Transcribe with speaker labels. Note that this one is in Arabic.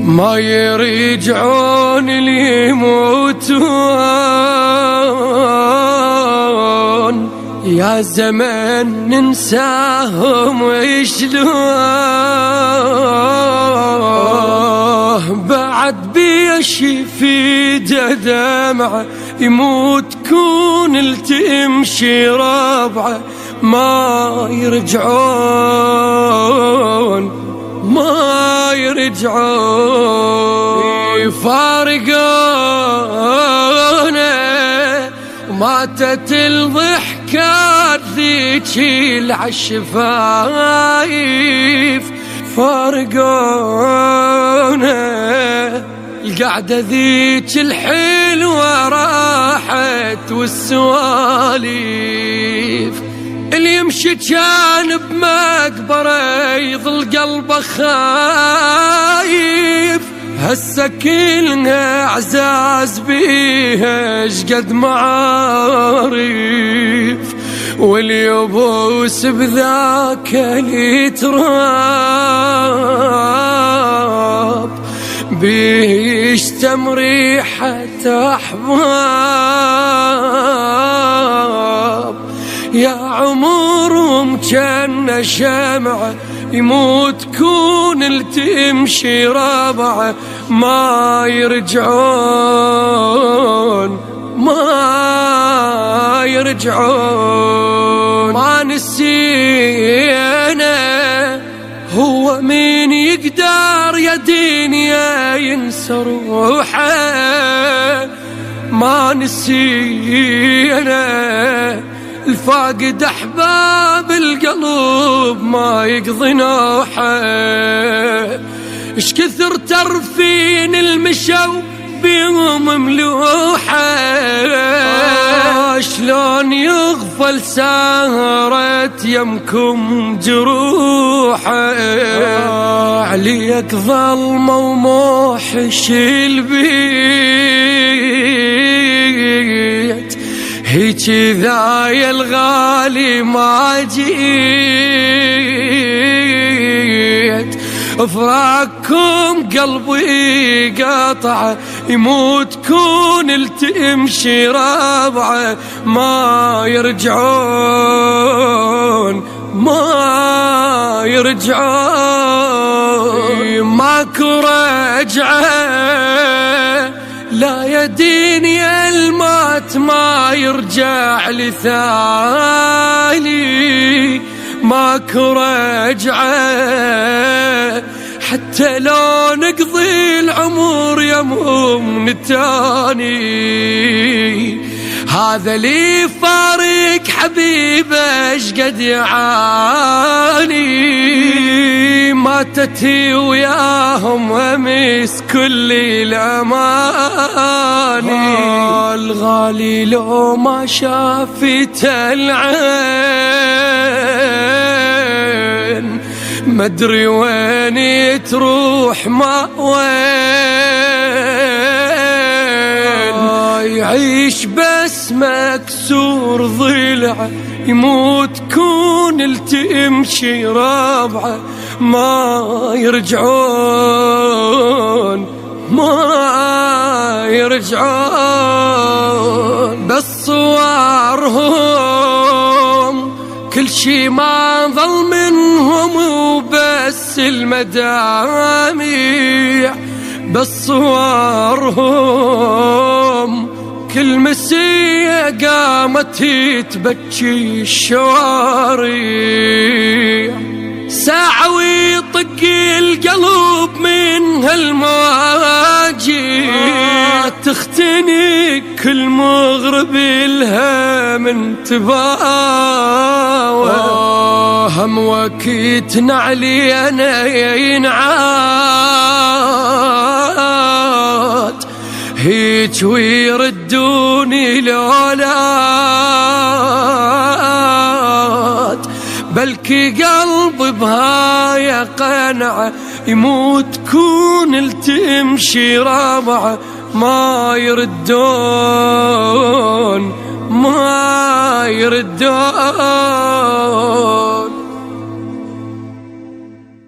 Speaker 1: ما يرجعون اللي يموتون، يا زمن ننساهم ويشلون. بعد بيشي في دمعه يموت كون التمشي ربعه، ما يرجعون ما يرجعون. يفارقونه وماتت الضحكات ذيك العالشفايف، فارقونه القعدة ذيك الحلوة راحت والسواليف. اللي يمشي كان بمقبره يظل قلبه خايف، هسه كلنا اعزاز بيها شقد معاريف. واللي يبوس بذاك التراب بيه يشتم ريحة أحباب. يا عمرهم كان شمعة يموت كون التمشي ربعه، ما يرجعون ما يرجعون. ما نسينا هو مين يقدر يا دنيا ينسى روحه، ما نسينا الفاقد أحباب القلب ما يقضي نوحه. اش كثر ترفين المشوا بيهم ملوحه، شلون يغفل سهرة يمكم جروحه. عليك ظلمة وموحش البيت، هيك ذا يا الغالي ما جيت. فراقكم قلبي قاطعه يموت كون التمشي ربعه، ما يرجعون ما يرجعون. ماكو رجعه لا يا دنيا الموت ما يرجع لثاني، ماكو رجعه حتى لو نقضي العمر يمهم التاني. هذا لي فارق حبيبه شقد يعاني، ماتت وياهم ومس كل الاماني. الغالي لو ما شافت العين مدري وين تروح ما وين. يعيش بس مكسور ضلعه يموت كون التمشي ربعه، ما يرجعون ما يرجعون. بس صورهم كل شي ما ظل منهم وبس المدامع. بس صورهم كل مسية قامت تبكي الشوارع، ساعة ويطق القلب من هالمواجع. تختني كل مغرب لها من تباوى، هم وكيتنا علينا ينعاد. هيك ويردوني الأولاد، بلكي قلب بهاي قنعة يموت كون التمشي ربعه، ما يردون ما يردون.